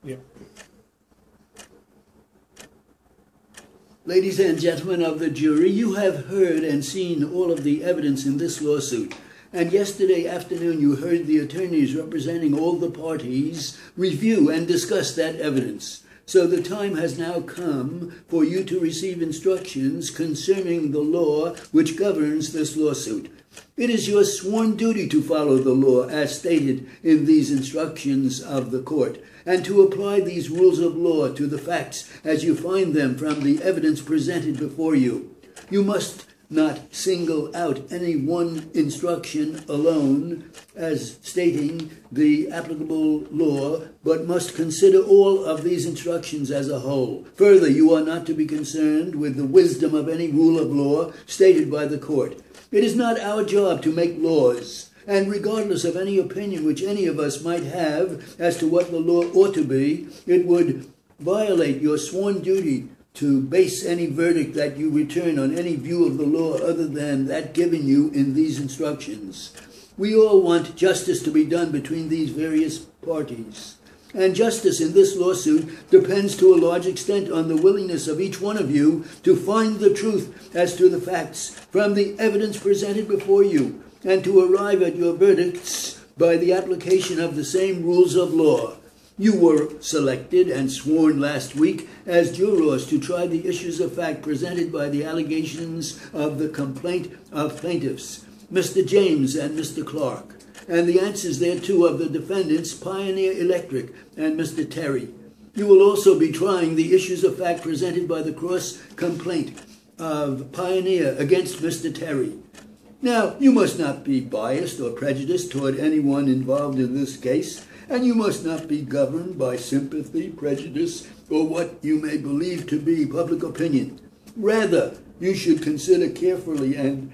Yeah. Ladies and gentlemen of the jury, you have heard and seen all of the evidence in this lawsuit. And yesterday afternoon you heard the attorneys representing all the parties review and discuss that evidence. So the time has now come for you to receive instructions concerning the law which governs this lawsuit. It is your sworn duty to follow the law as stated in these instructions of the court, and to apply these rules of law to the facts as you find them from the evidence presented before you. You must not single out any one instruction alone as stating the applicable law, but must consider all of these instructions as a whole. Further, you are not to be concerned with the wisdom of any rule of law stated by the court. It is not our job to make laws, and regardless of any opinion which any of us might have as to what the law ought to be, it would violate your sworn duty to base any verdict that you return on any view of the law other than that given you in these instructions. We all want justice to be done between these various parties. And justice in this lawsuit depends to a large extent on the willingness of each one of you to find the truth as to the facts from the evidence presented before you, and to arrive at your verdicts by the application of the same rules of law. You were selected and sworn last week as jurors to try the issues of fact presented by the allegations of the complaint of plaintiffs, Mr. James and Mr. Clark, and the answers thereto of the defendants, Pioneer Electric and Mr. Terry. You will also be trying the issues of fact presented by the cross-complaint of Pioneer against Mr. Terry. Now, you must not be biased or prejudiced toward anyone involved in this case, and you must not be governed by sympathy, prejudice, or what you may believe to be public opinion. Rather, you should consider carefully and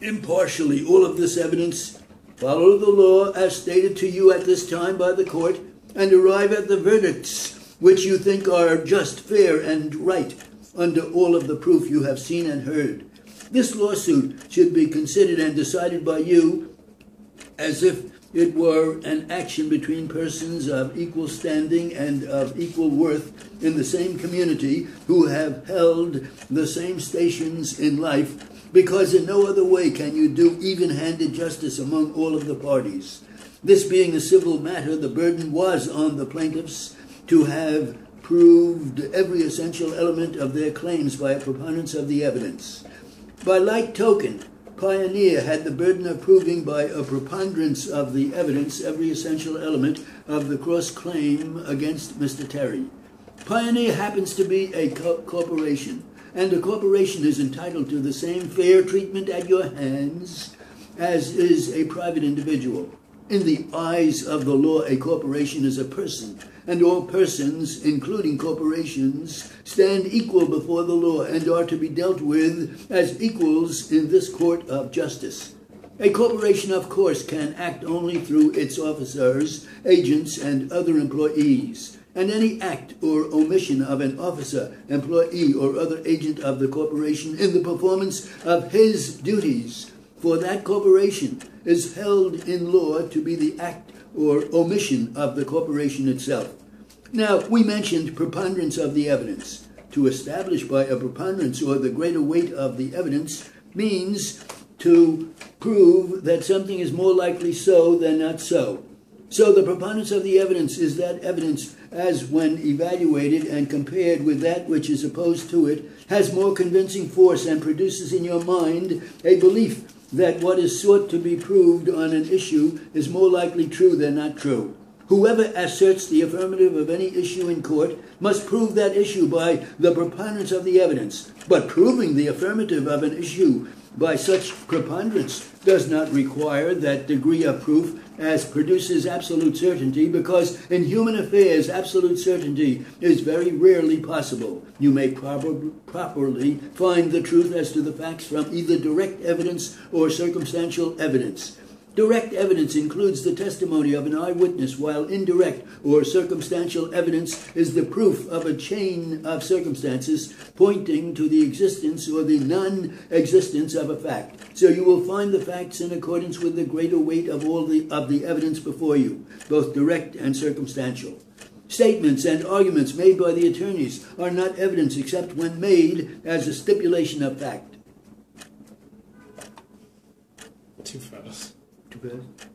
impartially all of this evidence, follow the law as stated to you at this time by the court, and arrive at the verdicts which you think are just, fair, and right under all of the proof you have seen and heard. This lawsuit should be considered and decided by you as if it were an action between persons of equal standing and of equal worth in the same community who have held the same stations in life, because in no other way can you do even-handed justice among all of the parties. This being a civil matter, the burden was on the plaintiffs to have proved every essential element of their claims by a preponderance of the evidence. By like token, Pioneer had the burden of proving by a preponderance of the evidence every essential element of the cross-claim against Mr. Terry. Pioneer happens to be a corporation, and a corporation is entitled to the same fair treatment at your hands as is a private individual. In the eyes of the law, a corporation is a person, and all persons, including corporations, stand equal before the law and are to be dealt with as equals in this court of justice. A corporation, of course, can act only through its officers, agents, and other employees, and any act or omission of an officer, employee, or other agent of the corporation in the performance of his duties for that corporation is held in law to be the act or omission of the corporation itself. Now, we mentioned preponderance of the evidence. To establish by a preponderance or the greater weight of the evidence means to prove that something is more likely so than not so. So the preponderance of the evidence is that evidence as when evaluated and compared with that which is opposed to it has more convincing force and produces in your mind a belief that what is sought to be proved on an issue is more likely true than not true. Whoever asserts the affirmative of any issue in court must prove that issue by the preponderance of the evidence. But proving the affirmative of an issue by such preponderance does not require that degree of proof as produces absolute certainty, because in human affairs absolute certainty is very rarely possible. You may properly find the truth as to the facts from either direct evidence or circumstantial evidence. Direct evidence includes the testimony of an eyewitness, while indirect or circumstantial evidence is the proof of a chain of circumstances pointing to the existence or the non-existence of a fact. So you will find the facts in accordance with the greater weight of all the evidence before you, both direct and circumstantial. Statements and arguments made by the attorneys are not evidence except when made as a stipulation of fact. Too fast. Too fast?